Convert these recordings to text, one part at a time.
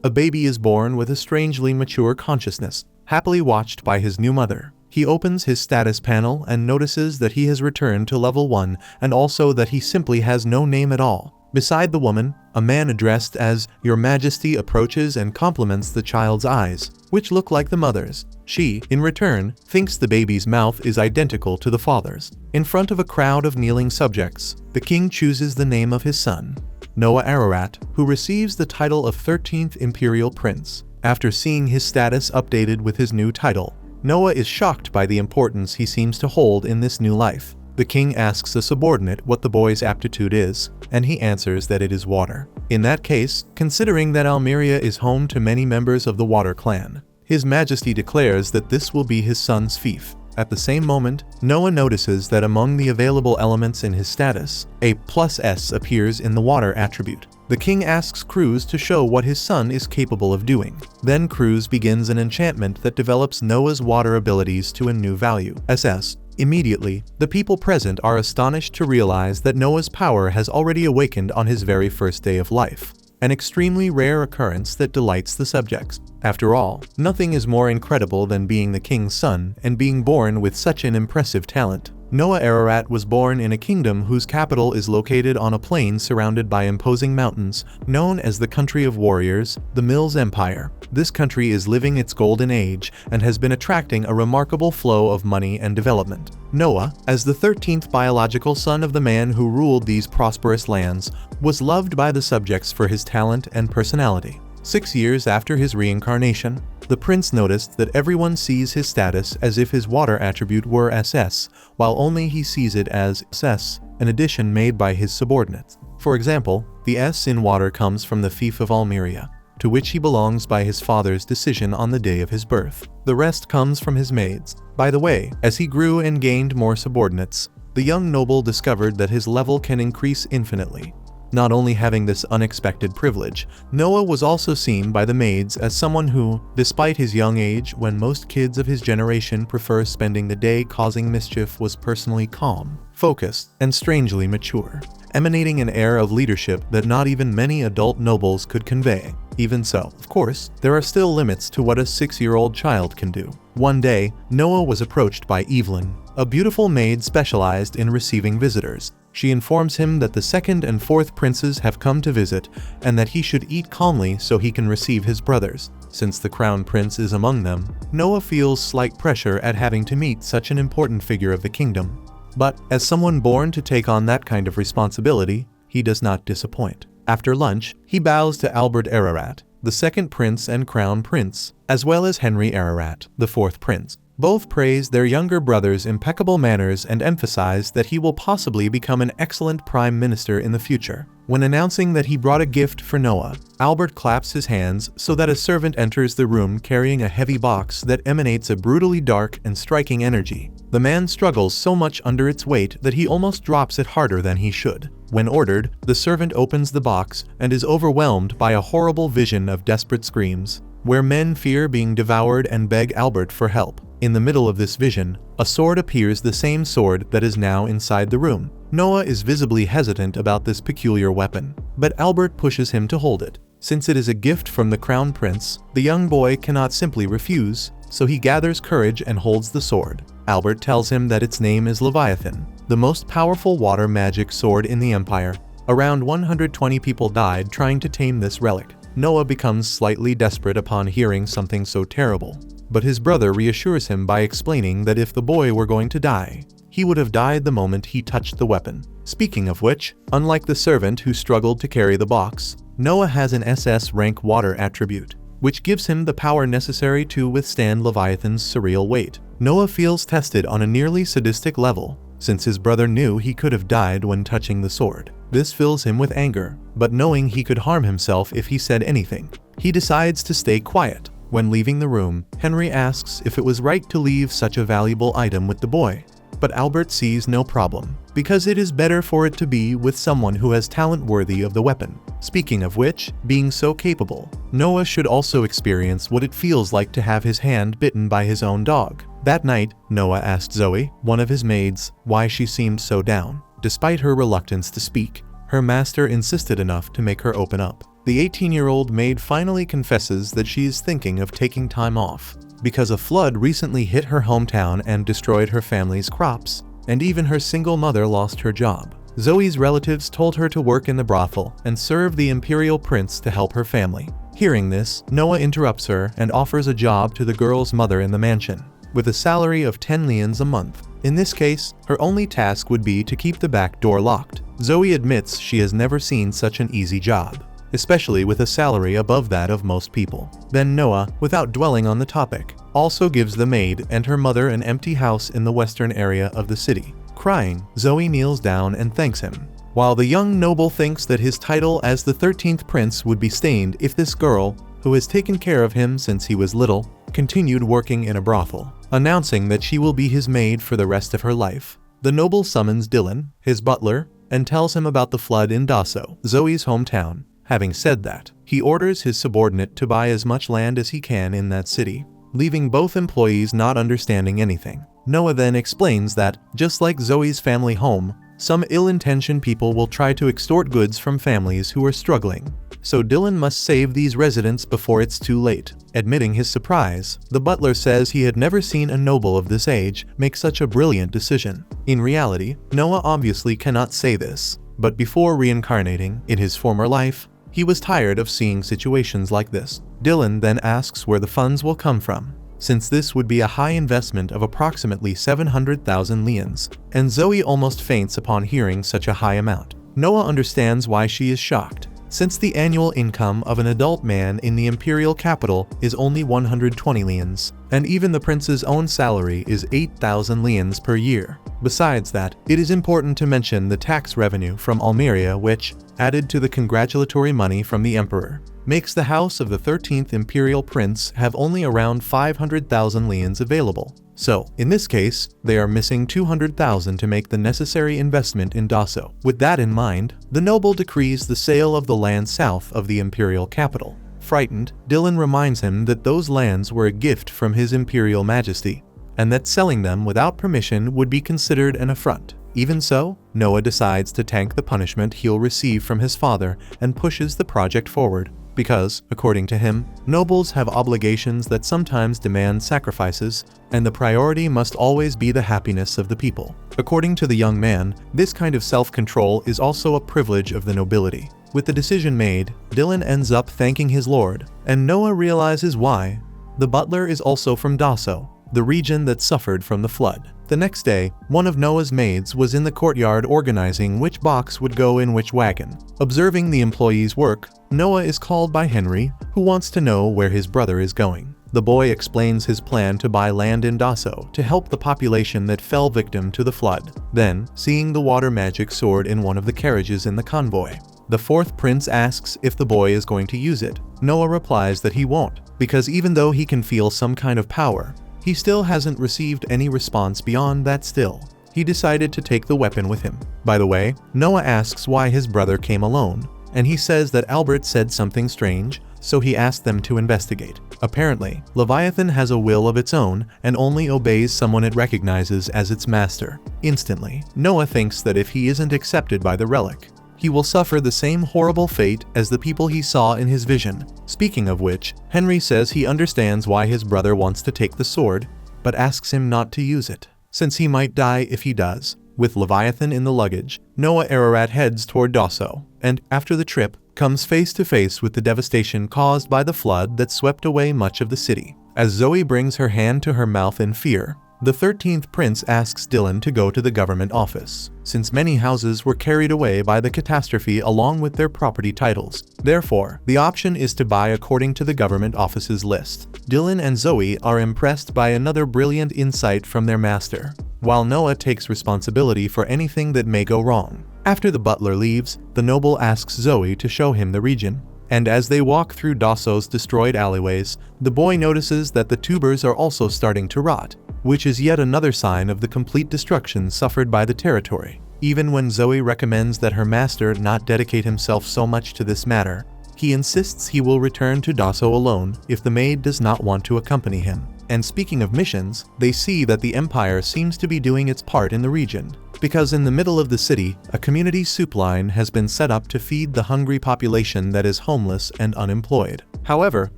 a baby is born with a strangely mature consciousness, happily watched by his new mother. He opens his status panel and notices that he has returned to level 1 and also that he simply has no name at all. Beside the woman, a man addressed as Your Majesty approaches and compliments the child's eyes, which look like the mother's. She, in return, thinks the baby's mouth is identical to the father's. In front of a crowd of kneeling subjects, the king chooses the name of his son, Noah Ararat, who receives the title of 13th Imperial Prince. After seeing his status updated with his new title, Noah is shocked by the importance he seems to hold in this new life. The king asks a subordinate what the boy's aptitude is, and he answers that it is water. In that case, considering that Almeria is home to many members of the Water clan, His Majesty declares that this will be his son's fief. At the same moment, Noah notices that among the available elements in his status, a +S appears in the water attribute. The king asks Cruz to show what his son is capable of doing. Then Cruz begins an enchantment that develops Noah's water abilities to a new value, SS. Immediately, the people present are astonished to realize that Noah's power has already awakened on his very first day of life, an extremely rare occurrence that delights the subjects. After all, nothing is more incredible than being the king's son and being born with such an impressive talent. Noah Ararat was born in a kingdom whose capital is located on a plain surrounded by imposing mountains, known as the Country of Warriors, the Mills Empire. This country is living its golden age and has been attracting a remarkable flow of money and development. Noah, as the 13th biological son of the man who ruled these prosperous lands, was loved by the subjects for his talent and personality. 6 years after his reincarnation, the prince noticed that everyone sees his status as if his water attribute were SS, while only he sees it as SS, an addition made by his subordinates. For example, the S in water comes from the fief of Almeria, to which he belongs by his father's decision on the day of his birth. The rest comes from his maids. By the way, as he grew and gained more subordinates, the young noble discovered that his level can increase infinitely. Not only having this unexpected privilege, Noah was also seen by the maids as someone who, despite his young age when most kids of his generation prefer spending the day causing mischief, was personally calm, focused, and strangely mature, emanating an air of leadership that not even many adult nobles could convey. Even so, of course, there are still limits to what a 6-year-old child can do. One day, Noah was approached by Evelyn, a beautiful maid specialized in receiving visitors. She informs him that the 2nd and 4th princes have come to visit and that he should eat calmly so he can receive his brothers. Since the crown prince is among them, Noah feels slight pressure at having to meet such an important figure of the kingdom. But, as someone born to take on that kind of responsibility, he does not disappoint. After lunch, he bows to Albert Ararat, the 2nd prince and crown prince, as well as Henry Ararat, the 4th prince. Both praise their younger brother's impeccable manners and emphasize that he will possibly become an excellent prime minister in the future. When announcing that he brought a gift for Noah, Albert claps his hands so that a servant enters the room carrying a heavy box that emanates a brutally dark and striking energy. The man struggles so much under its weight that he almost drops it harder than he should. When ordered, the servant opens the box and is overwhelmed by a horrible vision of desperate screams, where men fear being devoured and beg Albert for help. In the middle of this vision, a sword appears, the same sword that is now inside the room. Noah is visibly hesitant about this peculiar weapon, but Albert pushes him to hold it. Since it is a gift from the crown prince, the young boy cannot simply refuse, so he gathers courage and holds the sword. Albert tells him that its name is Leviathan, the most powerful water magic sword in the empire. Around 120 people died trying to tame this relic. Noah becomes slightly desperate upon hearing something so terrible, but his brother reassures him by explaining that if the boy were going to die, he would have died the moment he touched the weapon. Speaking of which, unlike the servant who struggled to carry the box, Noah has an SS rank water attribute, which gives him the power necessary to withstand Leviathan's surreal weight. Noah feels tested on a nearly sadistic level, since his brother knew he could have died when touching the sword. This fills him with anger, but knowing he could harm himself if he said anything, he decides to stay quiet. When leaving the room, Henry asks if it was right to leave such a valuable item with the boy, but Albert sees no problem, because it is better for it to be with someone who has talent worthy of the weapon. Speaking of which, being so capable, Noah should also experience what it feels like to have his hand bitten by his own dog. That night, Noah asked Zoe, one of his maids, why she seemed so down. Despite her reluctance to speak, her master insisted enough to make her open up. the 18-year-old maid finally confesses that she is thinking of taking time off because a flood recently hit her hometown and destroyed her family's crops, and even her single mother lost her job. Zoe's relatives told her to work in the brothel and serve the imperial prince to help her family. Hearing this, Noah interrupts her and offers a job to the girl's mother in the mansion, with a salary of 10 lians a month. In this case, her only task would be to keep the back door locked. Zoe admits she has never seen such an easy job, especially with a salary above that of most people. Then Noah, without dwelling on the topic, also gives the maid and her mother an empty house in the western area of the city. Crying, Zoe kneels down and thanks him, while the young noble thinks that his title as the 13th prince would be stained if this girl, who has taken care of him since he was little, continued working in a brothel, announcing that she will be his maid for the rest of her life. The noble summons Dylan, his butler, and tells him about the flood in Daso, Zoe's hometown. Having said that, he orders his subordinate to buy as much land as he can in that city, leaving both employees not understanding anything. Noah then explains that, just like Zoe's family home, some ill-intentioned people will try to extort goods from families who are struggling. So Dylan must save these residents before it's too late. Admitting his surprise, the butler says he had never seen a noble of this age make such a brilliant decision. In reality, Noah obviously cannot say this, but before reincarnating in his former life, he was tired of seeing situations like this. Dylan then asks where the funds will come from, since this would be a high investment of approximately 700,000 lians, and Zoe almost faints upon hearing such a high amount. Noah understands why she is shocked, since the annual income of an adult man in the imperial capital is only 120 lians, and even the prince's own salary is 8,000 lians per year. Besides that, it is important to mention the tax revenue from Almeria which, added to the congratulatory money from the emperor, makes the house of the 13th imperial prince have only around 500,000 lians available. So, in this case, they are missing 200,000 to make the necessary investment in Daso. With that in mind, the noble decrees the sale of the land south of the imperial capital. Frightened, Dylan reminds him that those lands were a gift from his imperial majesty, and that selling them without permission would be considered an affront. Even so, Noah decides to tank the punishment he'll receive from his father and pushes the project forward, because, according to him, nobles have obligations that sometimes demand sacrifices, and the priority must always be the happiness of the people. According to the young man, this kind of self-control is also a privilege of the nobility. With the decision made, Dylan ends up thanking his lord, and Noah realizes why. The butler is also from Daso, the region that suffered from the flood. The next day, one of Noah's maids was in the courtyard organizing which box would go in which wagon. Observing the employee's work, Noah is called by Henry, who wants to know where his brother is going. The boy explains his plan to buy land in Daso to help the population that fell victim to the flood. Then, seeing the water magic sword in one of the carriages in the convoy, the fourth prince asks if the boy is going to use it. Noah replies that he won't, because even though he can feel some kind of power, he still hasn't received any response beyond that still. He decided to take the weapon with him. By the way, Noah asks why his brother came alone, and he says that Albert said something strange, so he asked them to investigate. Apparently, Leviathan has a will of its own and only obeys someone it recognizes as its master. Instantly, Noah thinks that if he isn't accepted by the relic, he will suffer the same horrible fate as the people he saw in his vision. Speaking of which, Henry says he understands why his brother wants to take the sword, but asks him not to use it, since he might die if he does. With Leviathan in the luggage, Noah Ararat heads toward Daso, and, after the trip, comes face to face with the devastation caused by the flood that swept away much of the city. As Zoe brings her hand to her mouth in fear, the 13th prince asks Dylan to go to the government office, since many houses were carried away by the catastrophe along with their property titles. Therefore, the option is to buy according to the government office's list. Dylan and Zoe are impressed by another brilliant insight from their master, while Noah takes responsibility for anything that may go wrong. After the butler leaves, the noble asks Zoe to show him the region, and as they walk through Daso's destroyed alleyways, the boy notices that the tubers are also starting to rot, which is yet another sign of the complete destruction suffered by the territory. Even when Zoe recommends that her master not dedicate himself so much to this matter, he insists he will return to Daso alone if the maid does not want to accompany him. And speaking of missions, they see that the Empire seems to be doing its part in the region, because in the middle of the city, a community soup line has been set up to feed the hungry population that is homeless and unemployed. However,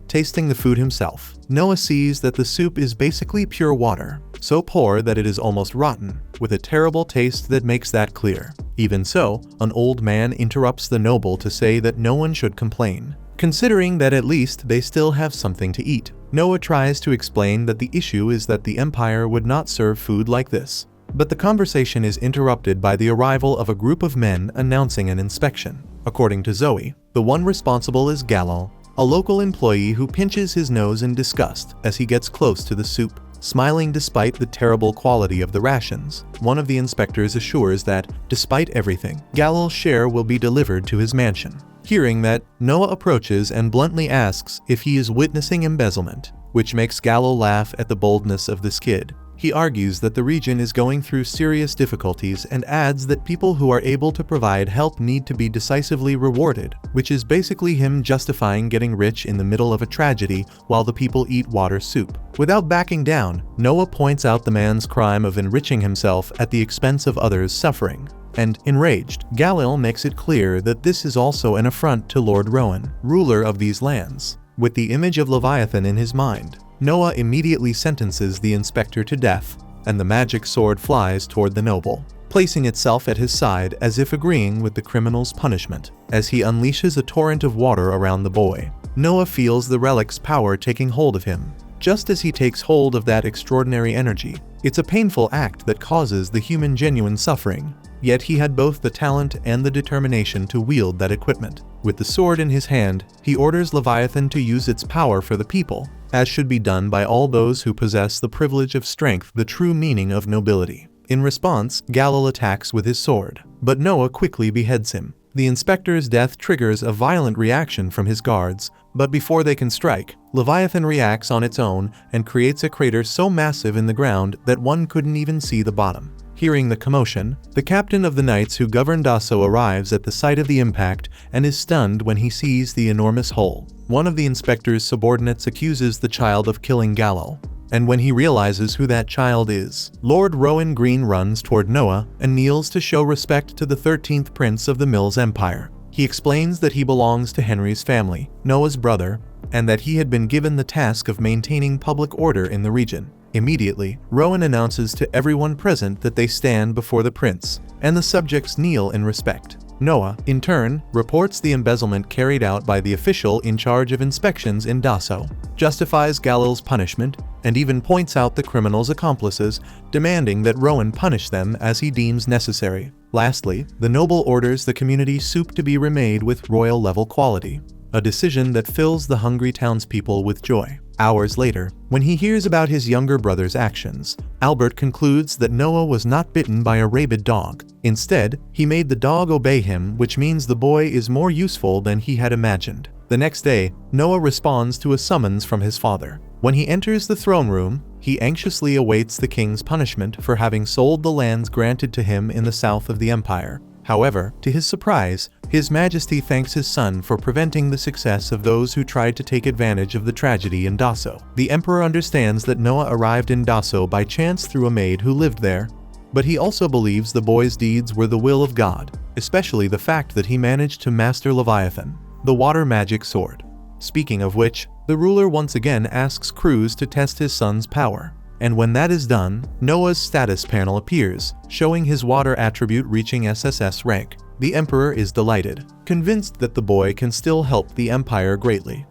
tasting the food himself, Noah sees that the soup is basically pure water, so poor that it is almost rotten, with a terrible taste that makes that clear. Even so, an old man interrupts the noble to say that no one should complain, considering that at least they still have something to eat. Noah tries to explain that the issue is that the empire would not serve food like this. But the conversation is interrupted by the arrival of a group of men announcing an inspection. According to Zoe, the one responsible is Galal, a local employee who pinches his nose in disgust as he gets close to the soup. Smiling despite the terrible quality of the rations, one of the inspectors assures that, despite everything, Galal's share will be delivered to his mansion. Hearing that, Noah approaches and bluntly asks if he is witnessing embezzlement, which makes Galal laugh at the boldness of this kid. He argues that the region is going through serious difficulties and adds that people who are able to provide help need to be decisively rewarded, which is basically him justifying getting rich in the middle of a tragedy while the people eat water soup. Without backing down, Noah points out the man's crime of enriching himself at the expense of others' suffering. And, enraged, Galal makes it clear that this is also an affront to Lord Rowan, ruler of these lands. With the image of Leviathan in his mind, Noah immediately sentences the inspector to death, and the magic sword flies toward the noble, placing itself at his side as if agreeing with the criminal's punishment. As he unleashes a torrent of water around the boy, Noah feels the relic's power taking hold of him. Just as he takes hold of that extraordinary energy, it's a painful act that causes the human genuine suffering. Yet he had both the talent and the determination to wield that equipment. With the sword in his hand, he orders Leviathan to use its power for the people, as should be done by all those who possess the privilege of strength, the true meaning of nobility. In response, Galal attacks with his sword, but Noah quickly beheads him. The inspector's death triggers a violent reaction from his guards, but before they can strike, Leviathan reacts on its own and creates a crater so massive in the ground that one couldn't even see the bottom. Hearing the commotion, the captain of the knights who govern Daso arrives at the site of the impact and is stunned when he sees the enormous hole. One of the inspector's subordinates accuses the child of killing Galal, and when he realizes who that child is, Lord Rowan Green runs toward Noah and kneels to show respect to the 13th prince of the Mills Empire. He explains that he belongs to Henry's family, Noah's brother, and that he had been given the task of maintaining public order in the region. Immediately, Rowan announces to everyone present that they stand before the prince, and the subjects kneel in respect. Noah, in turn, reports the embezzlement carried out by the official in charge of inspections in Daso, justifies Galal's punishment, and even points out the criminal's accomplices, demanding that Rowan punish them as he deems necessary. Lastly, the noble orders the community soup to be remade with royal-level quality, a decision that fills the hungry townspeople with joy. Hours later, when he hears about his younger brother's actions, Albert concludes that Noah was not bitten by a rabid dog. Instead, he made the dog obey him, which means the boy is more useful than he had imagined. The next day, Noah responds to a summons from his father. When he enters the throne room, he anxiously awaits the king's punishment for having sold the lands granted to him in the south of the empire. However, to his surprise, His Majesty thanks his son for preventing the success of those who tried to take advantage of the tragedy in Daso. The emperor understands that Noah arrived in Daso by chance through a maid who lived there, but he also believes the boy's deeds were the will of God, especially the fact that he managed to master Leviathan, the water magic sword. Speaking of which, the ruler once again asks Cruz to test his son's power. And when that is done, Noah's status panel appears, showing his water attribute reaching SSS rank. The emperor is delighted, convinced that the boy can still help the empire greatly.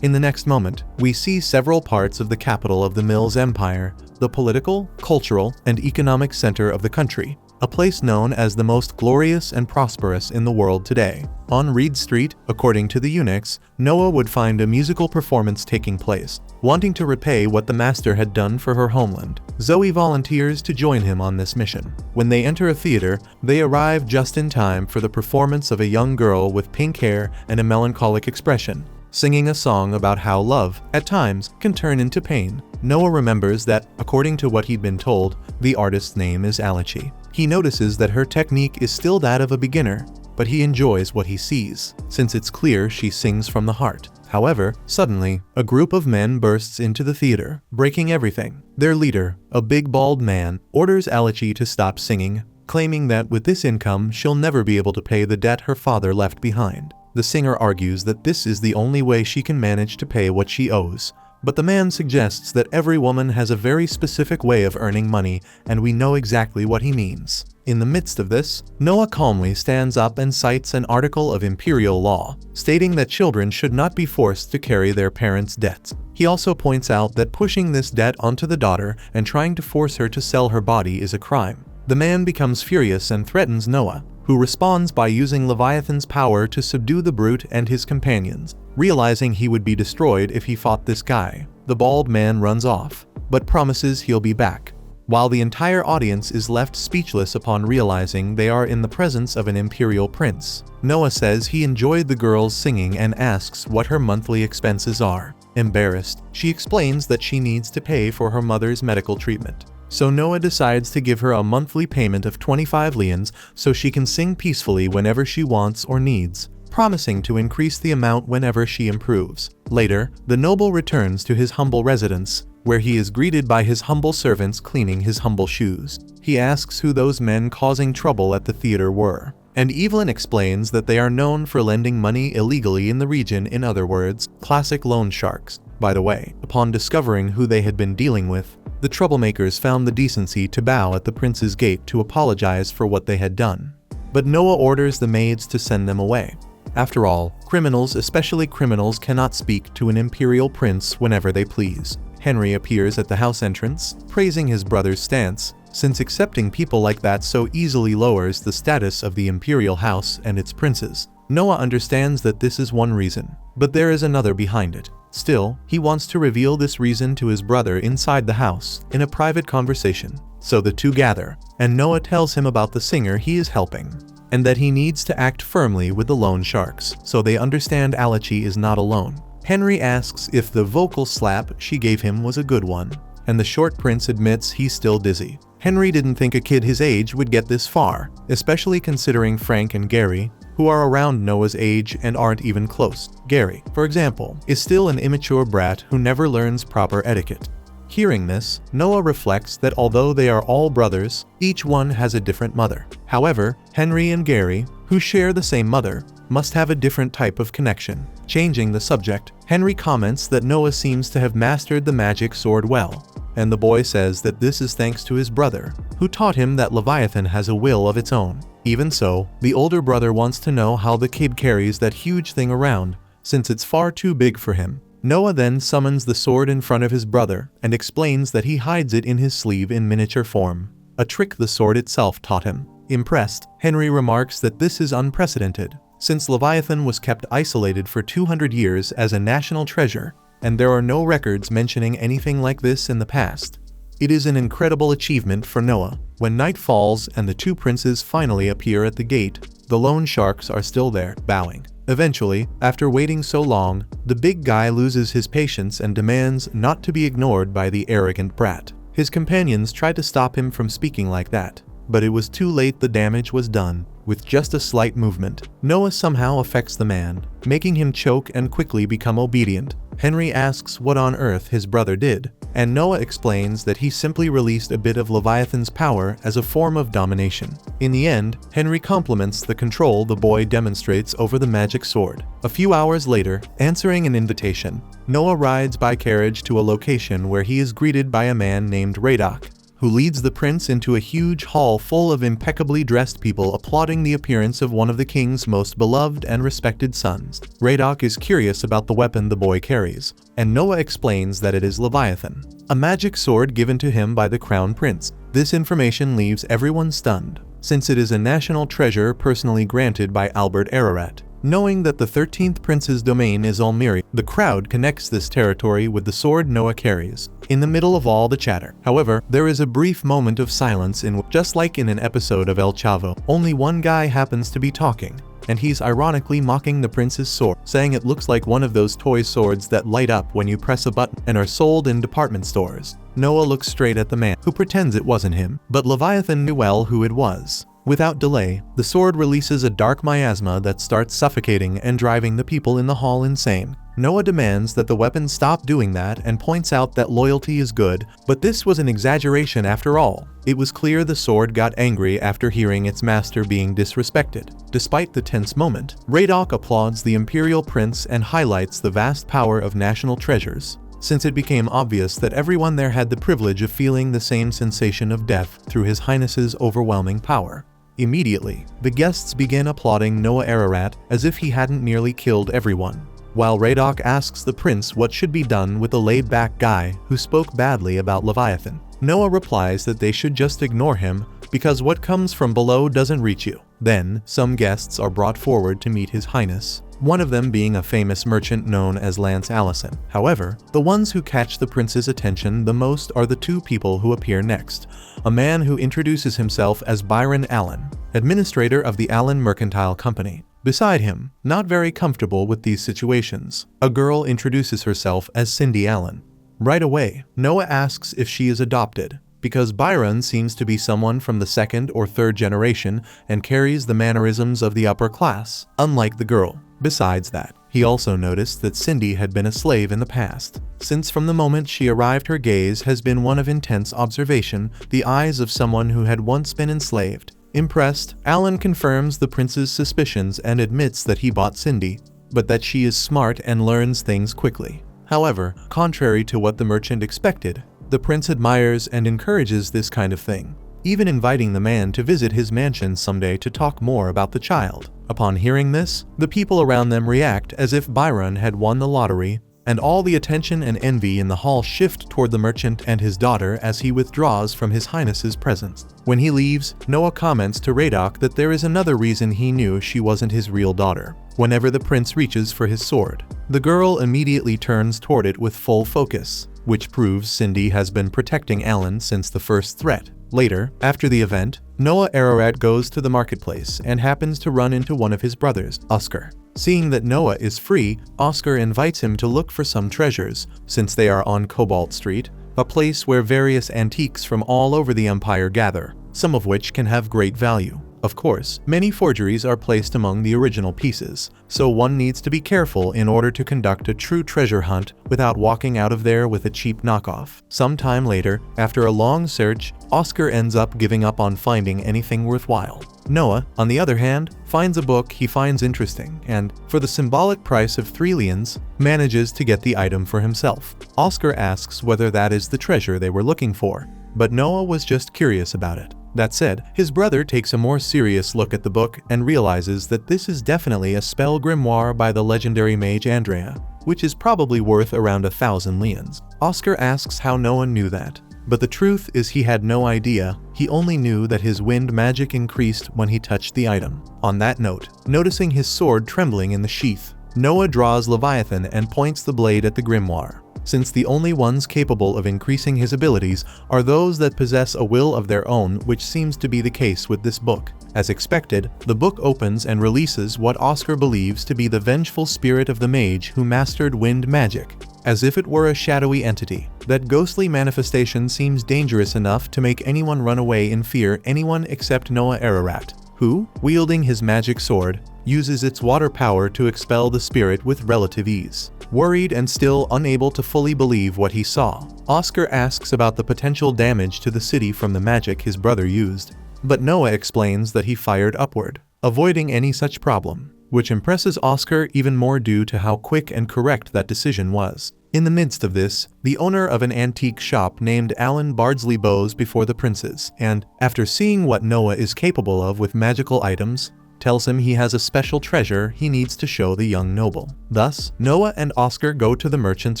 In the next moment, we see several parts of the capital of the Mills Empire, the political, cultural, and economic center of the country, a place known as the most glorious and prosperous in the world today. On Reed Street, according to the eunuchs, Noah would find a musical performance taking place. Wanting to repay what the master had done for her homeland, Zoe volunteers to join him on this mission. When they enter a theater, they arrive just in time for the performance of a young girl with pink hair and a melancholic expression, singing a song about how love, at times, can turn into pain. Noah remembers that, according to what he'd been told, the artist's name is Asahi. He notices that her technique is still that of a beginner, but he enjoys what he sees, since it's clear she sings from the heart. However, suddenly, a group of men bursts into the theater, breaking everything. Their leader, a big bald man, orders Asahi to stop singing, claiming that with this income she'll never be able to pay the debt her father left behind. The singer argues that this is the only way she can manage to pay what she owes. But the man suggests that every woman has a very specific way of earning money, and we know exactly what he means. In the midst of this, Noah calmly stands up and cites an article of imperial law, stating that children should not be forced to carry their parents' debts. He also points out that pushing this debt onto the daughter and trying to force her to sell her body is a crime. The man becomes furious and threatens Noah, who responds by using Leviathan's power to subdue the brute and his companions. Realizing he would be destroyed if he fought this guy, the bald man runs off, but promises he'll be back. While the entire audience is left speechless upon realizing they are in the presence of an imperial prince, Noah says he enjoyed the girl's singing and asks what her monthly expenses are. Embarrassed, she explains that she needs to pay for her mother's medical treatment. So Noah decides to give her a monthly payment of 25 lians so she can sing peacefully whenever she wants or needs, promising to increase the amount whenever she improves. Later, the noble returns to his humble residence, where he is greeted by his humble servants cleaning his humble shoes. He asks who those men causing trouble at the theater were, and Evelyn explains that they are known for lending money illegally in the region, in other words, classic loan sharks. By the way, upon discovering who they had been dealing with, the troublemakers found the decency to bow at the prince's gate to apologize for what they had done. But Noah orders the maids to send them away. After all, criminals, especially criminals, cannot speak to an imperial prince whenever they please. Henry appears at the house entrance, praising his brother's stance, since accepting people like that so easily lowers the status of the imperial house and its princes. Noah understands that this is one reason, but there is another behind it. Still, he wants to reveal this reason to his brother inside the house, in a private conversation. So the two gather, and Noah tells him about the singer he is helping, and that he needs to act firmly with the loan sharks, so they understand Alachi is not alone. Henry asks if the vocal slap she gave him was a good one, and the short prince admits he's still dizzy. Henry didn't think a kid his age would get this far, especially considering Frank and Gary, who are around Noah's age and aren't even close. Gary, for example, is still an immature brat who never learns proper etiquette. Hearing this, Noah reflects that although they are all brothers, each one has a different mother. However, Henry and Gary, who share the same mother, must have a different type of connection. Changing the subject, Henry comments that Noah seems to have mastered the magic sword well, and the boy says that this is thanks to his brother, who taught him that Leviathan has a will of its own. Even so, the older brother wants to know how the kid carries that huge thing around, since it's far too big for him. Noah then summons the sword in front of his brother and explains that he hides it in his sleeve in miniature form, a trick the sword itself taught him. Impressed, Henry remarks that this is unprecedented, since Leviathan was kept isolated for 200 years as a national treasure, and there are no records mentioning anything like this in the past. It is an incredible achievement for Noah. When night falls and the two princes finally appear at the gate, the loan sharks are still there, bowing. Eventually, after waiting so long, the big guy loses his patience and demands not to be ignored by the arrogant brat. His companions try to stop him from speaking like that, but it was too late. The damage was done. With just a slight movement, Noah somehow affects the man, making him choke and quickly become obedient. Henry asks what on earth his brother did, and Noah explains that he simply released a bit of Leviathan's power as a form of domination. In the end, Henry compliments the control the boy demonstrates over the magic sword. A few hours later, answering an invitation, Noah rides by carriage to a location where he is greeted by a man named Radok, who leads the prince into a huge hall full of impeccably dressed people applauding the appearance of one of the king's most beloved and respected sons. Radok is curious about the weapon the boy carries, and Noah explains that it is Leviathan, a magic sword given to him by the crown prince. This information leaves everyone stunned, since it is a national treasure personally granted by Albert Ararat. Knowing that the 13th prince's domain is Almiri, the crowd connects this territory with the sword Noah carries. In the middle of all the chatter, however, there is a brief moment of silence in which, just like in an episode of El Chavo, only one guy happens to be talking, and he's ironically mocking the prince's sword, saying it looks like one of those toy swords that light up when you press a button and are sold in department stores. Noah looks straight at the man, who pretends it wasn't him, but Leviathan knew well who it was. Without delay, the sword releases a dark miasma that starts suffocating and driving the people in the hall insane. Noah demands that the weapon stop doing that and points out that loyalty is good, but this was an exaggeration after all. It was clear the sword got angry after hearing its master being disrespected. Despite the tense moment, Radok applauds the Imperial Prince and highlights the vast power of national treasures, since it became obvious that everyone there had the privilege of feeling the same sensation of death through His Highness's overwhelming power. Immediately, the guests begin applauding Noah Ararat as if he hadn't nearly killed everyone, while Radok asks the prince what should be done with the laid-back guy who spoke badly about Leviathan. Noah replies that they should just ignore him because what comes from below doesn't reach you. Then, some guests are brought forward to meet His Highness, one of them being a famous merchant known as Lance Allison. However, the ones who catch the prince's attention the most are the two people who appear next. A man who introduces himself as Byron Allen, administrator of the Allen Mercantile Company. Beside him, not very comfortable with these situations, a girl introduces herself as Cindy Allen. Right away, Noah asks if she is adopted, because Byron seems to be someone from the second or third generation and carries the mannerisms of the upper class, unlike the girl. Besides that, he also noticed that Cindy had been a slave in the past, since from the moment she arrived her gaze has been one of intense observation, the eyes of someone who had once been enslaved. Impressed, Allen confirms the prince's suspicions and admits that he bought Cindy, but that she is smart and learns things quickly. However, contrary to what the merchant expected, the prince admires and encourages this kind of thing, even inviting the man to visit his mansion someday to talk more about the child. Upon hearing this, the people around them react as if Byron had won the lottery, and all the attention and envy in the hall shift toward the merchant and his daughter as he withdraws from His Highness's presence. When he leaves, Noah comments to Radok that there is another reason he knew she wasn't his real daughter. Whenever the prince reaches for his sword, the girl immediately turns toward it with full focus, which proves Cindy has been protecting Allen since the first threat. Later, after the event, Noah Ararat goes to the marketplace and happens to run into one of his brothers, Oscar. Seeing that Noah is free, Oscar invites him to look for some treasures, since they are on Cobalt Street, a place where various antiques from all over the Empire gather, some of which can have great value. Of course, many forgeries are placed among the original pieces, so one needs to be careful in order to conduct a true treasure hunt without walking out of there with a cheap knockoff. Sometime later, after a long search, Oscar ends up giving up on finding anything worthwhile. Noah, on the other hand, finds a book he finds interesting and, for the symbolic price of 3 lians, manages to get the item for himself. Oscar asks whether that is the treasure they were looking for, but Noah was just curious about it. That said, his brother takes a more serious look at the book and realizes that this is definitely a spell grimoire by the legendary mage Andrea, which is probably worth around 1,000 lians. Oscar asks how Noah knew that, but the truth is he had no idea. He only knew that his wind magic increased when he touched the item. On that note, noticing his sword trembling in the sheath, Noah draws Leviathan and points the blade at the grimoire, since the only ones capable of increasing his abilities are those that possess a will of their own, which seems to be the case with this book. As expected, the book opens and releases what Oscar believes to be the vengeful spirit of the mage who mastered wind magic. As if it were a shadowy entity, that ghostly manifestation seems dangerous enough to make anyone run away in fear, anyone except Noah Ararat, who, wielding his magic sword, uses its water power to expel the spirit with relative ease. Worried and still unable to fully believe what he saw, Oscar asks about the potential damage to the city from the magic his brother used, but Noah explains that he fired upward, avoiding any such problem, which impresses Oscar even more due to how quick and correct that decision was. In the midst of this, the owner of an antique shop named Alan Bardsley bows before the princes, and, after seeing what Noah is capable of with magical items, tells him he has a special treasure he needs to show the young noble. Thus, Noah and Oscar go to the merchant's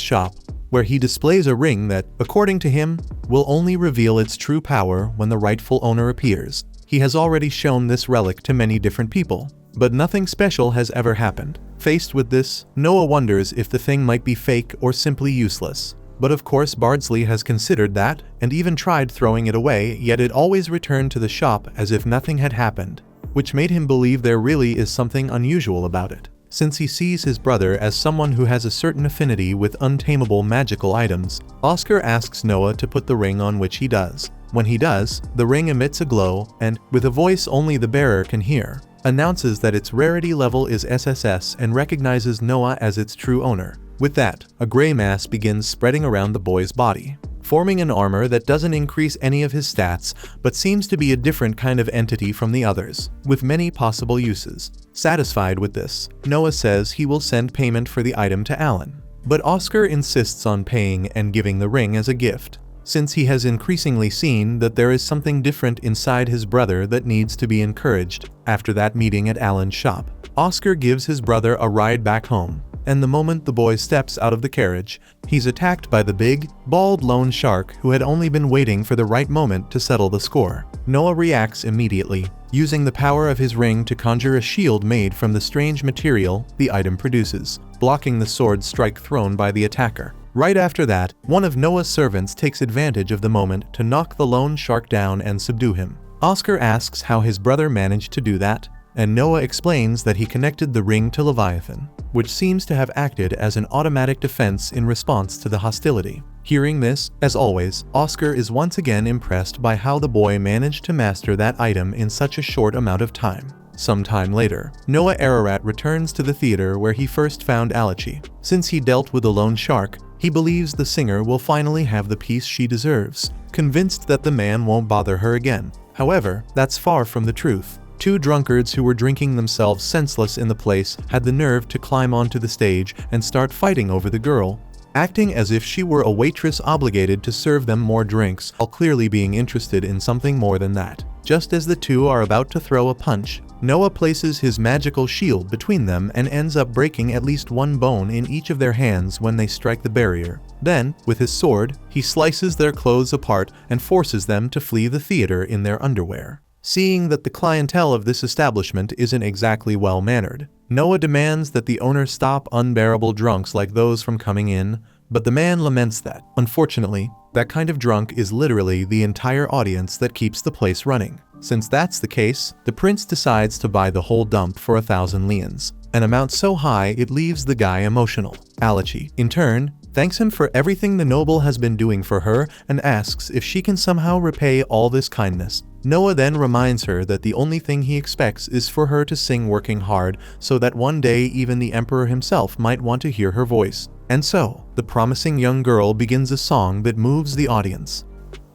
shop, where he displays a ring that, according to him, will only reveal its true power when the rightful owner appears. He has already shown this relic to many different people, but nothing special has ever happened. Faced with this, Noah wonders if the thing might be fake or simply useless. But of course Bardsley has considered that, and even tried throwing it away, yet it always returned to the shop as if nothing had happened, which made him believe there really is something unusual about it. Since he sees his brother as someone who has a certain affinity with untamable magical items, Oscar asks Noah to put the ring on, which he does. When he does, the ring emits a glow and, with a voice only the bearer can hear, announces that its rarity level is SSS and recognizes Noah as its true owner. With that, a gray mass begins spreading around the boy's body, forming an armor that doesn't increase any of his stats, but seems to be a different kind of entity from the others, with many possible uses. Satisfied with this, Noah says he will send payment for the item to Alan. But Oscar insists on paying and giving the ring as a gift, since he has increasingly seen that there is something different inside his brother that needs to be encouraged. After that meeting at Alan's shop, Oscar gives his brother a ride back home, and the moment the boy steps out of the carriage, he's attacked by the big, bald lone shark who had only been waiting for the right moment to settle the score. Noah reacts immediately, using the power of his ring to conjure a shield made from the strange material the item produces, blocking the sword strike thrown by the attacker. Right after that, one of Noah's servants takes advantage of the moment to knock the lone shark down and subdue him. Oscar asks how his brother managed to do that, and Noah explains that he connected the ring to Leviathan, which seems to have acted as an automatic defense in response to the hostility. Hearing this, as always, Oscar is once again impressed by how the boy managed to master that item in such a short amount of time. Sometime later, Noah Ararat returns to the theater where he first found Asahi. Since he dealt with the lone shark, he believes the singer will finally have the peace she deserves, convinced that the man won't bother her again. However, that's far from the truth. Two drunkards who were drinking themselves senseless in the place had the nerve to climb onto the stage and start fighting over the girl, acting as if she were a waitress obligated to serve them more drinks, while clearly being interested in something more than that. Just as the two are about to throw a punch, Noah places his magical shield between them and ends up breaking at least one bone in each of their hands when they strike the barrier. Then, with his sword, he slices their clothes apart and forces them to flee the theater in their underwear. Seeing that the clientele of this establishment isn't exactly well-mannered, Noah demands that the owner stop unbearable drunks like those from coming in, but the man laments that, unfortunately, that kind of drunk is literally the entire audience that keeps the place running. Since that's the case, the prince decides to buy the whole dump for 1,000 lians, an amount so high it leaves the guy emotional. Asahi, in turn, thanks him for everything the noble has been doing for her and asks if she can somehow repay all this kindness. Noah then reminds her that the only thing he expects is for her to sing working hard so that one day even the emperor himself might want to hear her voice. And so, the promising young girl begins a song that moves the audience.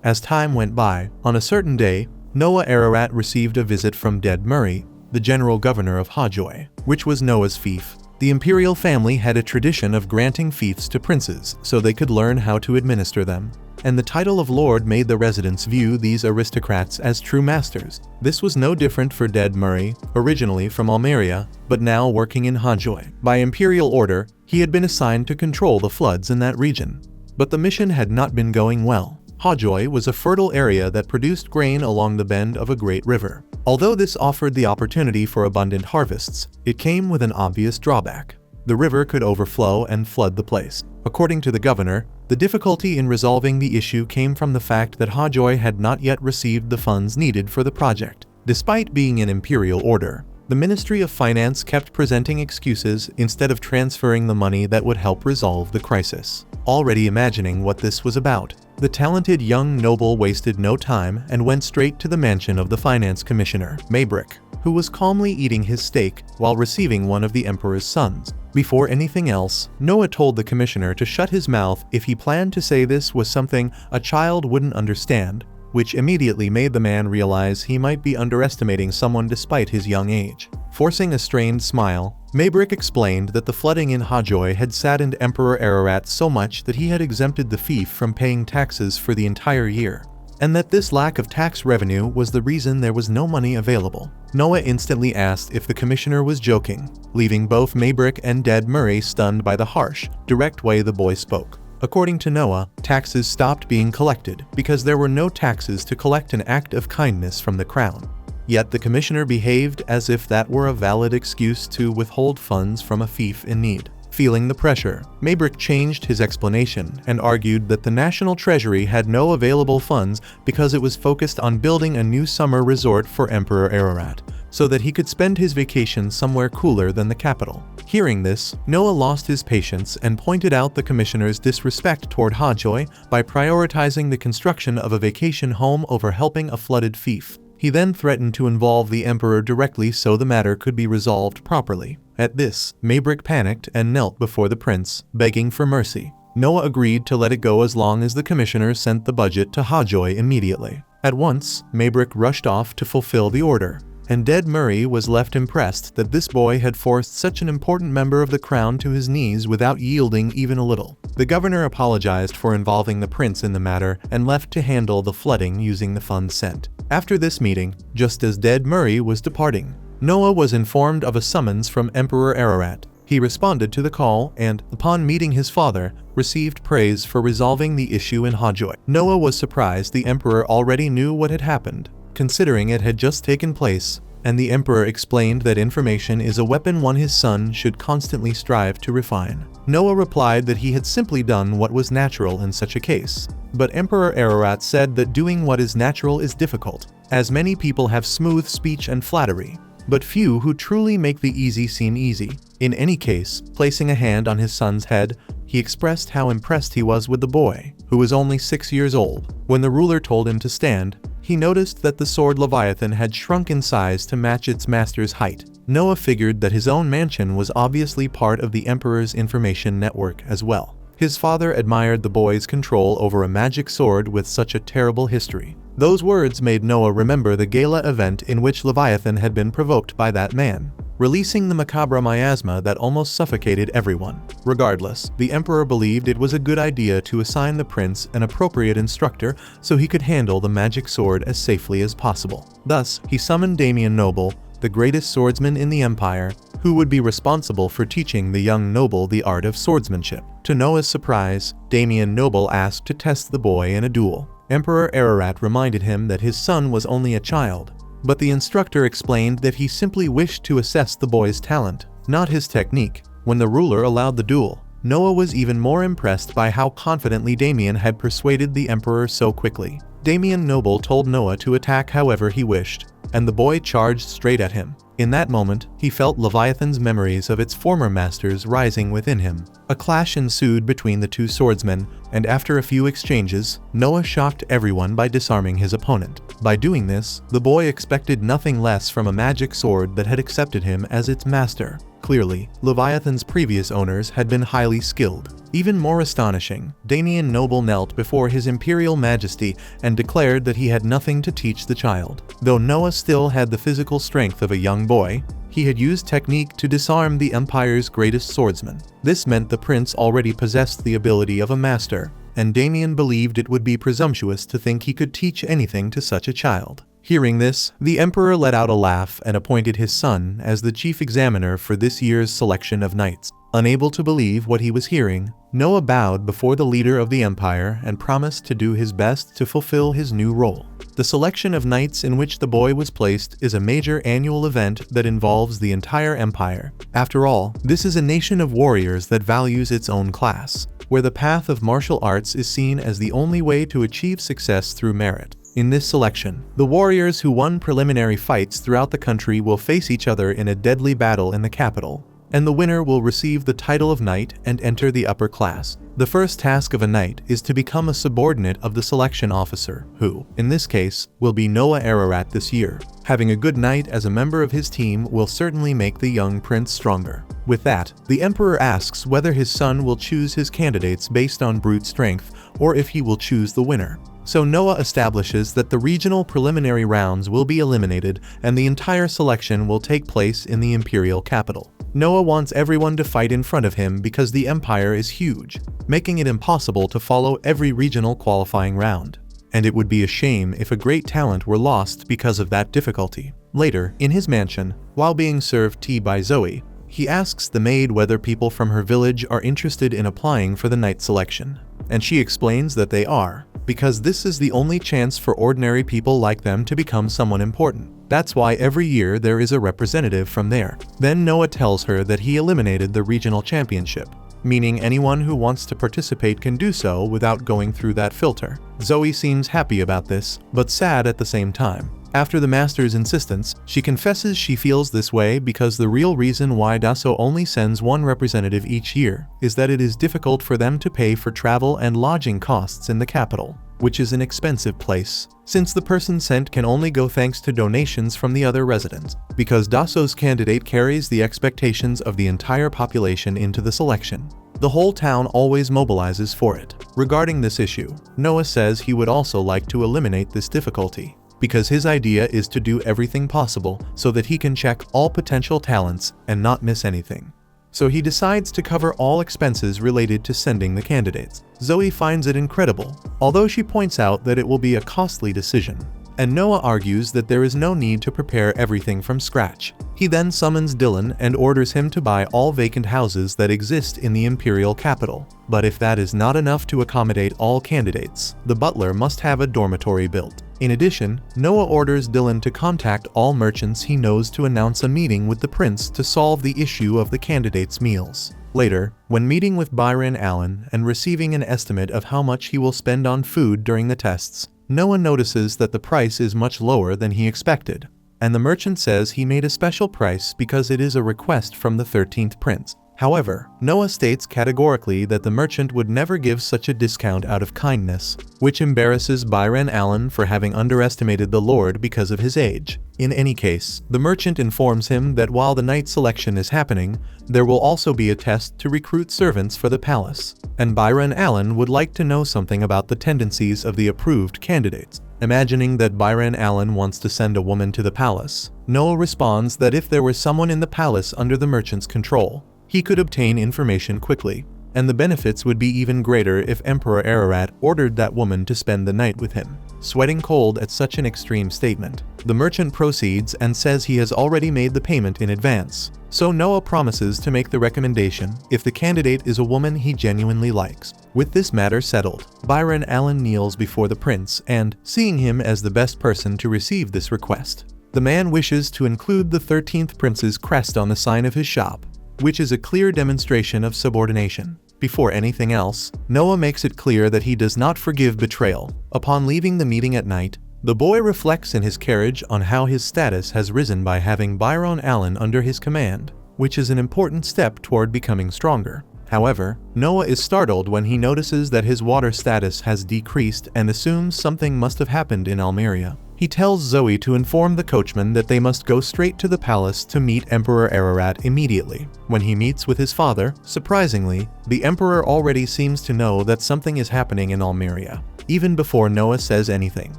As time went by, on a certain day, Noah Ararat received a visit from Dead Murray, the general governor of Hajoy, which was Noah's fief. The imperial family had a tradition of granting fiefs to princes so they could learn how to administer them, and the title of lord made the residents view these aristocrats as true masters. This was no different for Dead Murray, originally from Almeria, but now working in Hajoy. By imperial order, he had been assigned to control the floods in that region. But the mission had not been going well. Hajoy was a fertile area that produced grain along the bend of a great river. Although this offered the opportunity for abundant harvests, it came with an obvious drawback. The river could overflow and flood the place. According to the governor, the difficulty in resolving the issue came from the fact that Hajoy had not yet received the funds needed for the project. Despite being an imperial order, the Ministry of Finance kept presenting excuses instead of transferring the money that would help resolve the crisis. Already imagining what this was about, the talented young noble wasted no time and went straight to the mansion of the finance commissioner, Maybrick, who was calmly eating his steak while receiving one of the emperor's sons. Before anything else, Noah told the commissioner to shut his mouth if he planned to say this was something a child wouldn't understand, which immediately made the man realize he might be underestimating someone despite his young age. Forcing a strained smile, Maybrick explained that the flooding in Hajoy had saddened Emperor Ararat so much that he had exempted the fief from paying taxes for the entire year, and that this lack of tax revenue was the reason there was no money available. Noah instantly asked if the commissioner was joking, leaving both Maybrick and Dead Murray stunned by the harsh, direct way the boy spoke. According to Noah, taxes stopped being collected because there were no taxes to collect, an act of kindness from the crown. Yet the commissioner behaved as if that were a valid excuse to withhold funds from a fief in need. Feeling the pressure, Maybrick changed his explanation and argued that the national treasury had no available funds because it was focused on building a new summer resort for Emperor Ararat, so that he could spend his vacation somewhere cooler than the capital. Hearing this, Noah lost his patience and pointed out the commissioner's disrespect toward Hajoy by prioritizing the construction of a vacation home over helping a flooded fief. He then threatened to involve the emperor directly so the matter could be resolved properly. At this, Maybrick panicked and knelt before the prince, begging for mercy. Noah agreed to let it go as long as the commissioner sent the budget to Hajoy immediately. At once, Maybrick rushed off to fulfill the order, and Dead Murray was left impressed that this boy had forced such an important member of the crown to his knees without yielding even a little. The governor apologized for involving the prince in the matter and left to handle the flooding using the funds sent. After this meeting, just as Dead Murray was departing, Noah was informed of a summons from Emperor Ararat. He responded to the call and, upon meeting his father, received praise for resolving the issue in Hajoy. Noah was surprised the emperor already knew what had happened, considering it had just taken place, and the emperor explained that information is a weapon one his son should constantly strive to refine. Noah replied that he had simply done what was natural in such a case. But Emperor Ararat said that doing what is natural is difficult, as many people have smooth speech and flattery, but few who truly make the easy seem easy. In any case, placing a hand on his son's head, he expressed how impressed he was with the boy, who was only 6 years old. When the ruler told him to stand, he noticed that the sword Leviathan had shrunk in size to match its master's height. Noah figured that his own mansion was obviously part of the emperor's information network as well. His father admired the boy's control over a magic sword with such a terrible history. Those words made Noah remember the gala event in which Leviathan had been provoked by that man, releasing the macabre miasma that almost suffocated everyone. Regardless, the emperor believed it was a good idea to assign the prince an appropriate instructor so he could handle the magic sword as safely as possible. Thus, he summoned Damian Noble, the greatest swordsman in the empire, who would be responsible for teaching the young noble the art of swordsmanship. To Noah's surprise, Damian Noble asked to test the boy in a duel. Emperor Ararat reminded him that his son was only a child, but the instructor explained that he simply wished to assess the boy's talent, not his technique. When the ruler allowed the duel, Noah was even more impressed by how confidently Damian had persuaded the emperor so quickly. Damian Noble told Noah to attack however he wished, and the boy charged straight at him. In that moment, he felt Leviathan's memories of its former masters rising within him. A clash ensued between the two swordsmen, and after a few exchanges, Noah shocked everyone by disarming his opponent. By doing this, the boy expected nothing less from a magic sword that had accepted him as its master. Clearly, Leviathan's previous owners had been highly skilled. Even more astonishing, Damian Noble knelt before his imperial majesty and declared that he had nothing to teach the child. Though Noah still had the physical strength of a young boy, he had used technique to disarm the empire's greatest swordsman. This meant the prince already possessed the ability of a master, and Damian believed it would be presumptuous to think he could teach anything to such a child. Hearing this, the emperor let out a laugh and appointed his son as the chief examiner for this year's selection of knights. Unable to believe what he was hearing, Noah bowed before the leader of the empire and promised to do his best to fulfill his new role. The selection of knights in which the boy was placed is a major annual event that involves the entire empire. After all, this is a nation of warriors that values its own class, where the path of martial arts is seen as the only way to achieve success through merit. In this selection, the warriors who won preliminary fights throughout the country will face each other in a deadly battle in the capital, and the winner will receive the title of knight and enter the upper class. The first task of a knight is to become a subordinate of the selection officer, who, in this case, will be Noah Ararat this year. Having a good knight as a member of his team will certainly make the young prince stronger. With that, the emperor asks whether his son will choose his candidates based on brute strength or if he will choose the winner. So Noah establishes that the regional preliminary rounds will be eliminated and the entire selection will take place in the imperial capital. Noah wants everyone to fight in front of him because the empire is huge, making it impossible to follow every regional qualifying round. And it would be a shame if a great talent were lost because of that difficulty. Later, in his mansion, while being served tea by Zoe, he asks the maid whether people from her village are interested in applying for the knight selection. And she explains that they are, because this is the only chance for ordinary people like them to become someone important. That's why every year there is a representative from there. Then Noah tells her that he eliminated the regional championship, meaning anyone who wants to participate can do so without going through that filter. Zoe seems happy about this, but sad at the same time. After the master's insistence, she confesses she feels this way because the real reason why Dassault only sends one representative each year is that it is difficult for them to pay for travel and lodging costs in the capital. which is an expensive place, since the person sent can only go thanks to donations from the other residents, because Daso's candidate carries the expectations of the entire population into the selection. The whole town always mobilizes for it. Regarding this issue, Noah says he would also like to eliminate this difficulty, because his idea is to do everything possible so that he can check all potential talents and not miss anything. So he decides to cover all expenses related to sending the candidates. Zoe finds it incredible, although she points out that it will be a costly decision. And Noah argues that there is no need to prepare everything from scratch. He then summons Dylan and orders him to buy all vacant houses that exist in the imperial capital. But if that is not enough to accommodate all candidates, the butler must have a dormitory built. In addition, Noah orders Dylan to contact all merchants he knows to announce a meeting with the prince to solve the issue of the candidates' meals. Later, when meeting with Byron Allen and receiving an estimate of how much he will spend on food during the tests, Noah notices that the price is much lower than he expected, and the merchant says he made a special price because it is a request from the 13th prince. However, Noah states categorically that the merchant would never give such a discount out of kindness, which embarrasses Byron Allen for having underestimated the Lord because of his age. In any case, the merchant informs him that while the night selection is happening, there will also be a test to recruit servants for the palace, and Byron Allen would like to know something about the tendencies of the approved candidates. Imagining that Byron Allen wants to send a woman to the palace, Noah responds that if there was someone in the palace under the merchant's control, he could obtain information quickly, and the benefits would be even greater if Emperor Ararat ordered that woman to spend the night with him. Sweating cold at such an extreme statement, the merchant proceeds and says he has already made the payment in advance, so Noah promises to make the recommendation if the candidate is a woman he genuinely likes. With this matter settled, Byron Allen kneels before the prince and, seeing him as the best person to receive this request, the man wishes to include the 13th prince's crest on the sign of his shop, which is a clear demonstration of subordination. Before anything else, Noah makes it clear that he does not forgive betrayal. Upon leaving the meeting at night, the boy reflects in his carriage on how his status has risen by having Byron Allen under his command, which is an important step toward becoming stronger. However, Noah is startled when he notices that his water status has decreased and assumes something must have happened in Almeria. He tells Zoe to inform the coachman that they must go straight to the palace to meet Emperor Ararat immediately. When he meets with his father, surprisingly, the emperor already seems to know that something is happening in Almeria, even before Noah says anything.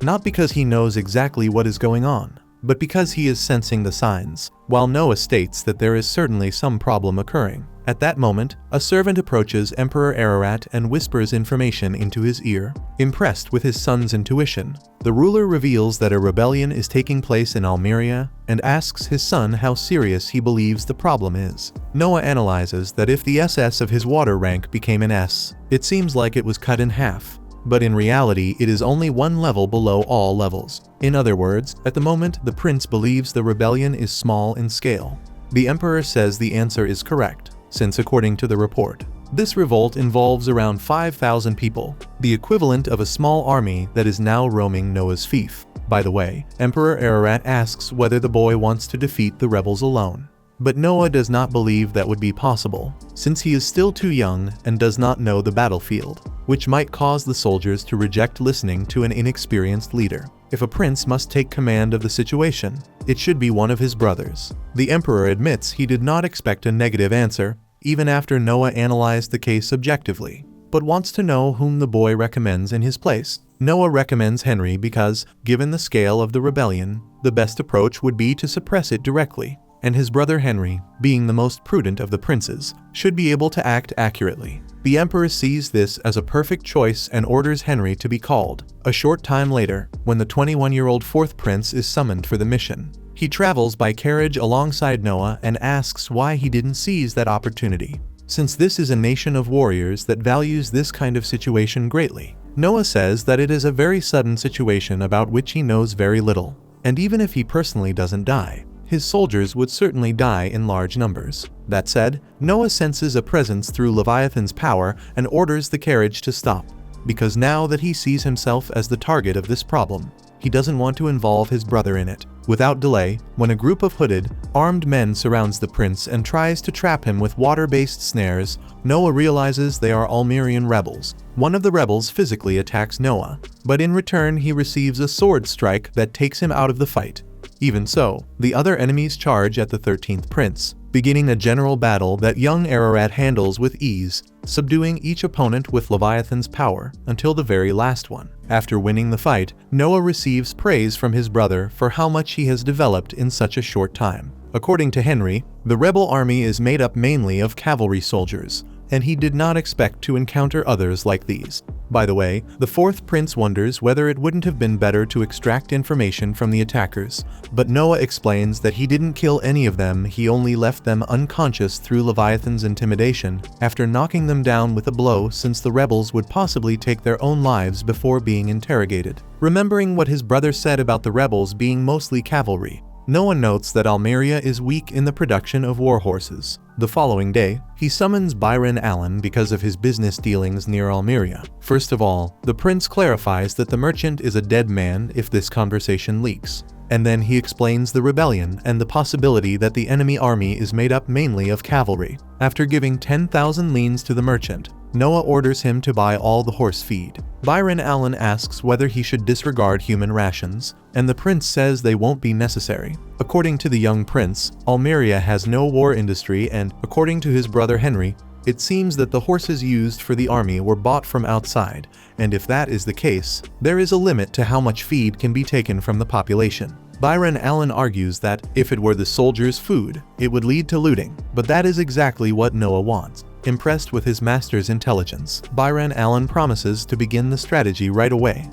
Not because he knows exactly what is going on, but because he is sensing the signs, while Noah states that there is certainly some problem occurring. At that moment, a servant approaches Emperor Ararat and whispers information into his ear. Impressed with his son's intuition, the ruler reveals that a rebellion is taking place in Almeria and asks his son how serious he believes the problem is. Noah analyzes that if the SS of his water rank became an S, it seems like it was cut in half, but in reality it is only one level below all levels. In other words, at the moment the prince believes the rebellion is small in scale. The emperor says the answer is correct, since according to the report, this revolt involves around 5,000 people, the equivalent of a small army that is now roaming Noah's fief. By the way, Emperor Ararat asks whether the boy wants to defeat the rebels alone. But Noah does not believe that would be possible, since he is still too young and does not know the battlefield, which might cause the soldiers to reject listening to an inexperienced leader. If a prince must take command of the situation, it should be one of his brothers. The emperor admits he did not expect a negative answer, even after Noah analyzed the case objectively, but wants to know whom the boy recommends in his place. Noah recommends Henry because, given the scale of the rebellion, the best approach would be to suppress it directly, and his brother Henry, being the most prudent of the princes, should be able to act accurately. The emperor sees this as a perfect choice and orders Henry to be called. A short time later, when the 21-year-old fourth prince is summoned for the mission, he travels by carriage alongside Noah and asks why he didn't seize that opportunity, since this is a nation of warriors that values this kind of situation greatly. Noah says that it is a very sudden situation about which he knows very little, and even if he personally doesn't die, his soldiers would certainly die in large numbers. That said, Noah senses a presence through Leviathan's power and orders the carriage to stop, because now that he sees himself as the target of this problem, he doesn't want to involve his brother in it. Without delay, when a group of hooded, armed men surrounds the prince and tries to trap him with water-based snares, Noah realizes they are Almerian rebels. One of the rebels physically attacks Noah, but in return he receives a sword strike that takes him out of the fight. Even so, the other enemies charge at the 13th prince, beginning a general battle that young Ararat handles with ease, subduing each opponent with Leviathan's power until the very last one. After winning the fight, Noah receives praise from his brother for how much he has developed in such a short time. According to Henry, the rebel army is made up mainly of cavalry soldiers, and he did not expect to encounter others like these. By the way, the 4th prince wonders whether it wouldn't have been better to extract information from the attackers, but Noah explains that he didn't kill any of them, he only left them unconscious through Leviathan's intimidation after knocking them down with a blow, since the rebels would possibly take their own lives before being interrogated. Remembering what his brother said about the rebels being mostly cavalry, Noah notes that Almeria is weak in the production of war horses. The following day, he summons Byron Allen because of his business dealings near Almeria. First of all, the prince clarifies that the merchant is a dead man if this conversation leaks. And then he explains the rebellion and the possibility that the enemy army is made up mainly of cavalry. After giving 10,000 leans to the merchant, Noah orders him to buy all the horse feed. Byron Allen asks whether he should disregard human rations, and the prince says they won't be necessary. According to the young prince, Almeria has no war industry, and according to his brother Henry, it seems that the horses used for the army were bought from outside, and if that is the case, there is a limit to how much feed can be taken from the population. Byron Allen argues that if it were the soldiers' food, it would lead to looting, but that is exactly what Noah wants. Impressed with his master's intelligence, Byron Allen promises to begin the strategy right away.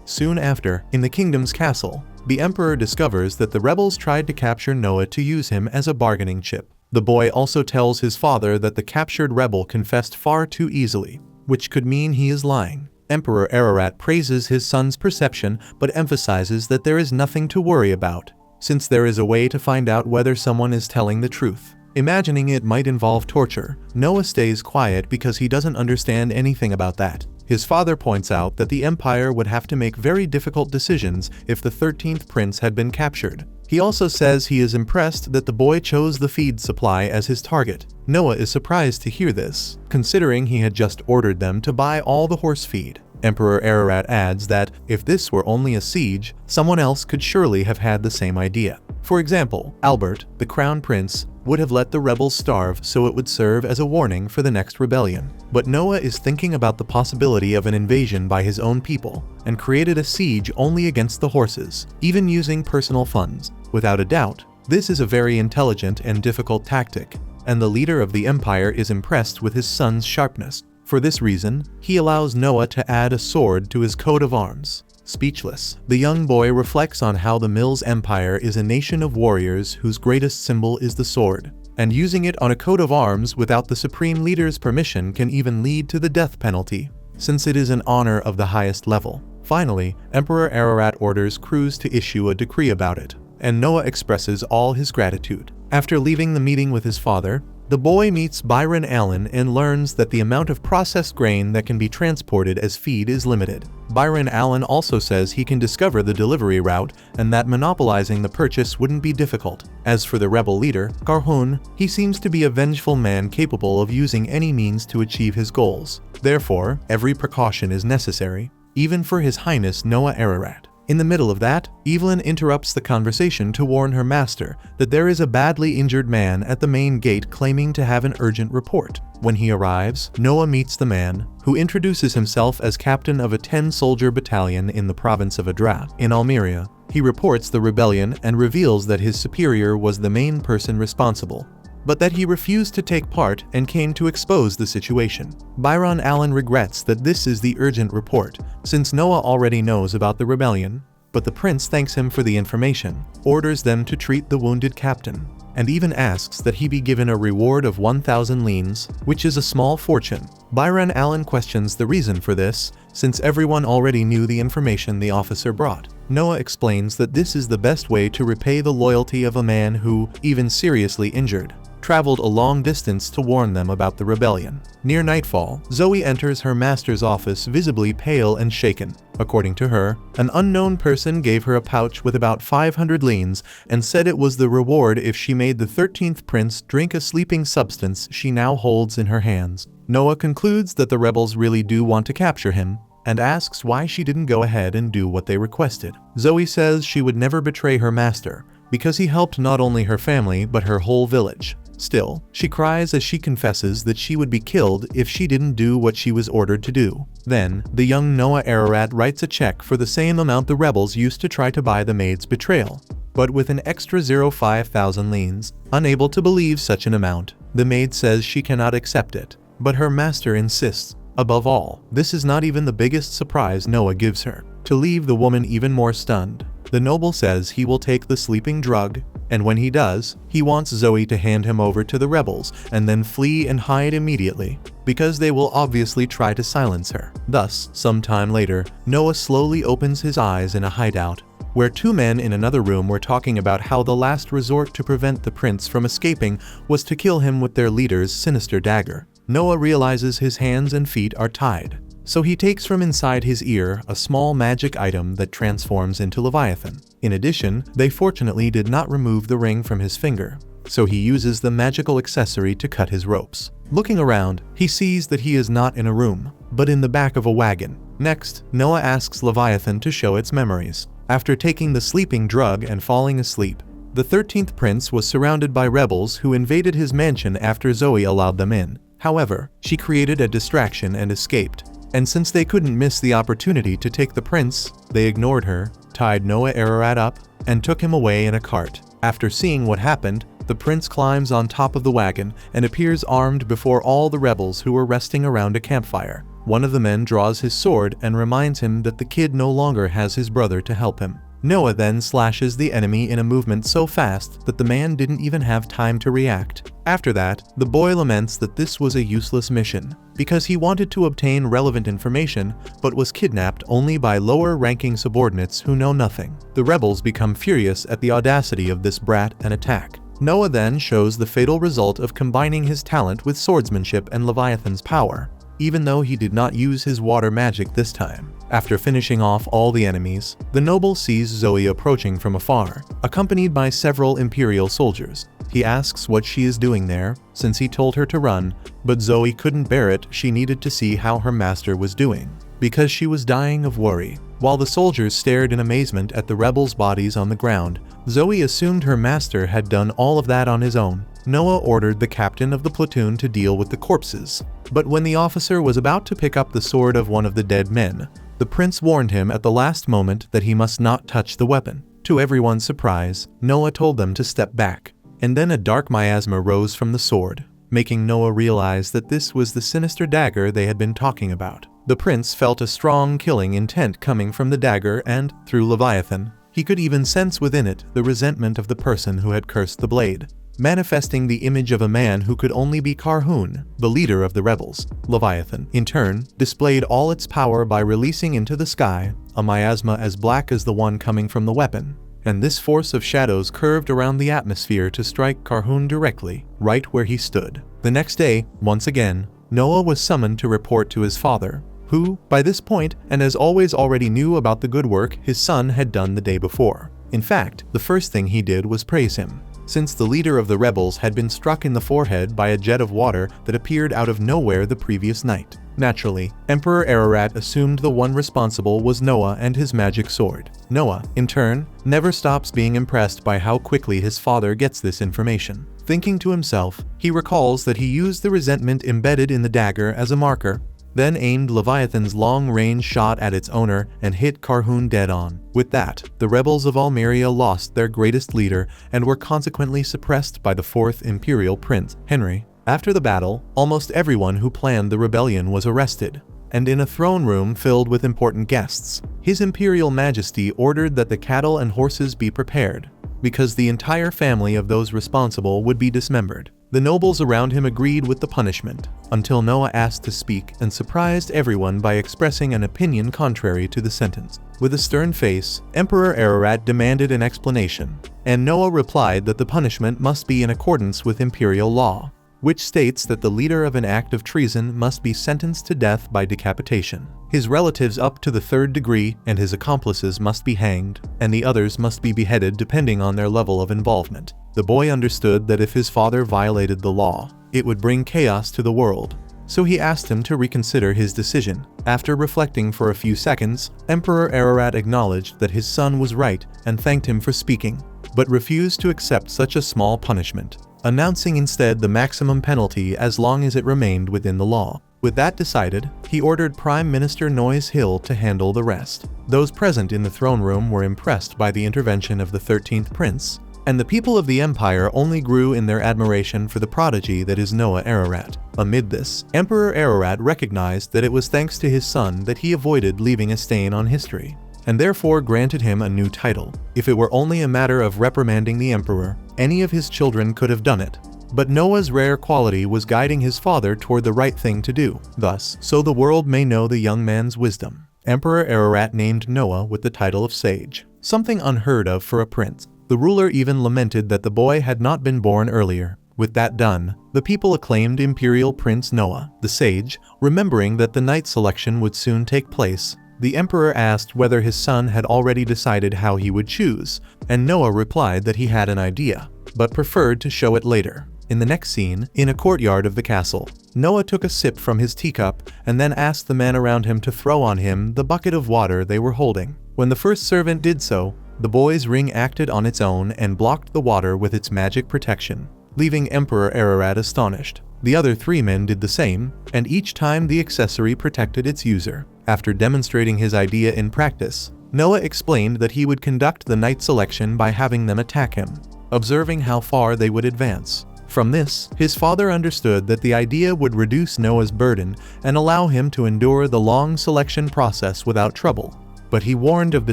Soon after, in the kingdom's castle, the emperor discovers that the rebels tried to capture Noah to use him as a bargaining chip. The boy also tells his father that the captured rebel confessed far too easily, which could mean he is lying. Emperor Ararat praises his son's perception but emphasizes that there is nothing to worry about, since there is a way to find out whether someone is telling the truth. Imagining it might involve torture, Noah stays quiet because he doesn't understand anything about that. His father points out that the empire would have to make very difficult decisions if the 13th prince had been captured. He also says he is impressed that the boy chose the feed supply as his target. Noah is surprised to hear this, considering he had just ordered them to buy all the horse feed. Emperor Ararat adds that if this were only a siege, someone else could surely have had the same idea. For example, Albert, the crown prince, would have let the rebels starve so it would serve as a warning for the next rebellion. But Noah is thinking about the possibility of an invasion by his own people, and created a siege only against the horses, even using personal funds. Without a doubt, this is a very intelligent and difficult tactic, and the leader of the empire is impressed with his son's sharpness. For this reason, he allows Noah to add a sword to his coat of arms. Speechless, the young boy reflects on how the Mills Empire is a nation of warriors whose greatest symbol is the sword, and using it on a coat of arms without the supreme leader's permission can even lead to the death penalty, since it is an honor of the highest level. Finally, Emperor Ararat orders crews to issue a decree about it, and Noah expresses all his gratitude. After leaving the meeting with his father, the boy meets Byron Allen and learns that the amount of processed grain that can be transported as feed is limited. Byron Allen also says he can discover the delivery route and that monopolizing the purchase wouldn't be difficult. As for the rebel leader, Karhun, he seems to be a vengeful man capable of using any means to achieve his goals. Therefore, every precaution is necessary, even for His Highness Noah Ararat. In the middle of that, Evelyn interrupts the conversation to warn her master that there is a badly injured man at the main gate claiming to have an urgent report. When he arrives, Noah meets the man, who introduces himself as captain of a 10-soldier battalion in the province of Adra, in Almeria. He reports the rebellion and reveals that his superior was the main person responsible, but that he refused to take part and came to expose the situation. Byron Allen regrets that this is the urgent report, since Noah already knows about the rebellion, but the prince thanks him for the information, orders them to treat the wounded captain, and even asks that he be given a reward of 1,000 leans, which is a small fortune. Byron Allen questions the reason for this, since everyone already knew the information the officer brought. Noah explains that this is the best way to repay the loyalty of a man who, even seriously injured, traveled a long distance to warn them about the rebellion. Near nightfall, Zoe enters her master's office visibly pale and shaken. According to her, an unknown person gave her a pouch with about 500 leans and said it was the reward if she made the 13th prince drink a sleeping substance she now holds in her hands. Noah concludes that the rebels really do want to capture him, and asks why she didn't go ahead and do what they requested. Zoe says she would never betray her master, because he helped not only her family but her whole village. Still, she cries as she confesses that she would be killed if she didn't do what she was ordered to do. Then, the young Noah Ararat writes a check for the same amount the rebels used to try to buy the maid's betrayal, but with an extra 5,000 leans. Unable to believe such an amount, the maid says she cannot accept it, but her master insists. Above all, this is not even the biggest surprise Noah gives her. To leave the woman even more stunned, the noble says he will take the sleeping drug, and when he does, he wants Zoe to hand him over to the rebels and then flee and hide immediately, because they will obviously try to silence her. Thus, sometime later, Noah slowly opens his eyes in a hideout, where two men in another room were talking about how the last resort to prevent the prince from escaping was to kill him with their leader's sinister dagger. Noah realizes his hands and feet are tied, so he takes from inside his ear a small magic item that transforms into Leviathan. In addition, they fortunately did not remove the ring from his finger, so he uses the magical accessory to cut his ropes. Looking around, he sees that he is not in a room, but in the back of a wagon. Next, Noah asks Leviathan to show its memories. After taking the sleeping drug and falling asleep, the 13th prince was surrounded by rebels who invaded his mansion after Zoe allowed them in. However, she created a distraction and escaped, and since they couldn't miss the opportunity to take the prince, they ignored her, tied Noah Ararat up, and took him away in a cart. After seeing what happened, the prince climbs on top of the wagon and appears armed before all the rebels who were resting around a campfire. One of the men draws his sword and reminds him that the kid no longer has his brother to help him. Noah then slashes the enemy in a movement so fast that the man didn't even have time to react. After that, the boy laments that this was a useless mission, because he wanted to obtain relevant information but was kidnapped only by lower-ranking subordinates who know nothing. The rebels become furious at the audacity of this brat and attack. Noah then shows the fatal result of combining his talent with swordsmanship and Leviathan's power, even though he did not use his water magic this time. After finishing off all the enemies, the noble sees Zoe approaching from afar, accompanied by several imperial soldiers. He asks what she is doing there, since he told her to run, but Zoe couldn't bear it. She needed to see how her master was doing, because she was dying of worry. While the soldiers stared in amazement at the rebels' bodies on the ground, Zoe assumed her master had done all of that on his own. Noah ordered the captain of the platoon to deal with the corpses, but when the officer was about to pick up the sword of one of the dead men, the prince warned him at the last moment that he must not touch the weapon. To everyone's surprise, Noah told them to step back, and then a dark miasma rose from the sword, making Noah realize that this was the sinister dagger they had been talking about. The prince felt a strong killing intent coming from the dagger and, through Leviathan, he could even sense within it the resentment of the person who had cursed the blade, manifesting the image of a man who could only be Karhun, the leader of the rebels. Leviathan, in turn, displayed all its power by releasing into the sky a miasma as black as the one coming from the weapon, and this force of shadows curved around the atmosphere to strike Karhun directly, right where he stood. The next day, once again, Noah was summoned to report to his father, who, by this point, and as always already knew about the good work his son had done the day before. In fact, the first thing he did was praise him, since the leader of the rebels had been struck in the forehead by a jet of water that appeared out of nowhere the previous night. Naturally, Emperor Ararat assumed the one responsible was Noah and his magic sword. Noah, in turn, never stops being impressed by how quickly his father gets this information. Thinking to himself, he recalls that he used the resentment embedded in the dagger as a marker, then aimed Leviathan's long-range shot at its owner and hit Karhun dead on. With that, the rebels of Almeria lost their greatest leader and were consequently suppressed by the 4th Imperial Prince, Henry. After the battle, almost everyone who planned the rebellion was arrested, and in a throne room filled with important guests, His Imperial Majesty ordered that the cattle and horses be prepared, because the entire family of those responsible would be dismembered. The nobles around him agreed with the punishment, until Noah asked to speak and surprised everyone by expressing an opinion contrary to the sentence. With a stern face, Emperor Ararat demanded an explanation, and Noah replied that the punishment must be in accordance with imperial law, which states that the leader of an act of treason must be sentenced to death by decapitation. His relatives up to the 3rd degree and his accomplices must be hanged, and the others must be beheaded depending on their level of involvement. The boy understood that if his father violated the law, it would bring chaos to the world, so he asked him to reconsider his decision. After reflecting for a few seconds, Emperor Ararat acknowledged that his son was right and thanked him for speaking, but refused to accept such a small punishment, announcing instead the maximum penalty as long as it remained within the law. With that decided, he ordered Prime Minister Noise Hill to handle the rest. Those present in the throne room were impressed by the intervention of the 13th prince, and the people of the empire only grew in their admiration for the prodigy that is Noah Ararat. Amid this, Emperor Ararat recognized that it was thanks to his son that he avoided leaving a stain on history, and therefore granted him a new title. If it were only a matter of reprimanding the emperor, any of his children could have done it. But Noah's rare quality was guiding his father toward the right thing to do. Thus, so the world may know the young man's wisdom, Emperor Ararat named Noah with the title of sage, something unheard of for a prince. The ruler even lamented that the boy had not been born earlier. With that done, the people acclaimed Imperial Prince Noah, the sage. Remembering that the knight selection would soon take place, the emperor asked whether his son had already decided how he would choose, and Noah replied that he had an idea, but preferred to show it later. In the next scene, in a courtyard of the castle, Noah took a sip from his teacup and then asked the men around him to throw on him the bucket of water they were holding. When the first servant did so, the boy's ring acted on its own and blocked the water with its magic protection, leaving Emperor Ararat astonished. The other 3 men did the same, and each time the accessory protected its user. After demonstrating his idea in practice, Noah explained that he would conduct the knight selection by having them attack him, observing how far they would advance. From this, his father understood that the idea would reduce Noah's burden and allow him to endure the long selection process without trouble. But he warned of the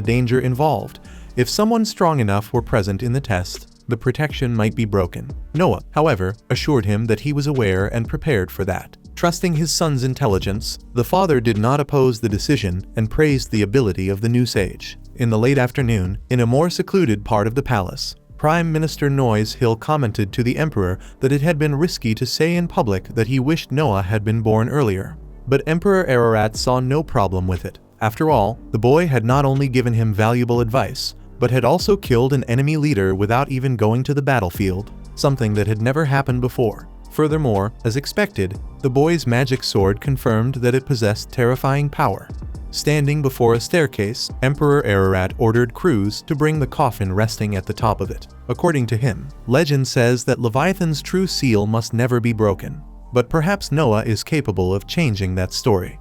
danger involved. If someone strong enough were present in the test, the protection might be broken. Noah, however, assured him that he was aware and prepared for that. Trusting his son's intelligence, the father did not oppose the decision and praised the ability of the new sage. In the late afternoon, in a more secluded part of the palace, Prime Minister Noise Hill commented to the emperor that it had been risky to say in public that he wished Noah had been born earlier. But Emperor Ararat saw no problem with it. After all, the boy had not only given him valuable advice, but had also killed an enemy leader without even going to the battlefield, something that had never happened before. Furthermore, as expected, the boy's magic sword confirmed that it possessed terrifying power. Standing before a staircase, Emperor Ararat ordered crews to bring the coffin resting at the top of it. According to him, legend says that Leviathan's true seal must never be broken. But perhaps Noah is capable of changing that story.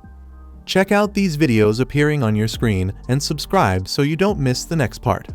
Check out these videos appearing on your screen and subscribe so you don't miss the next part.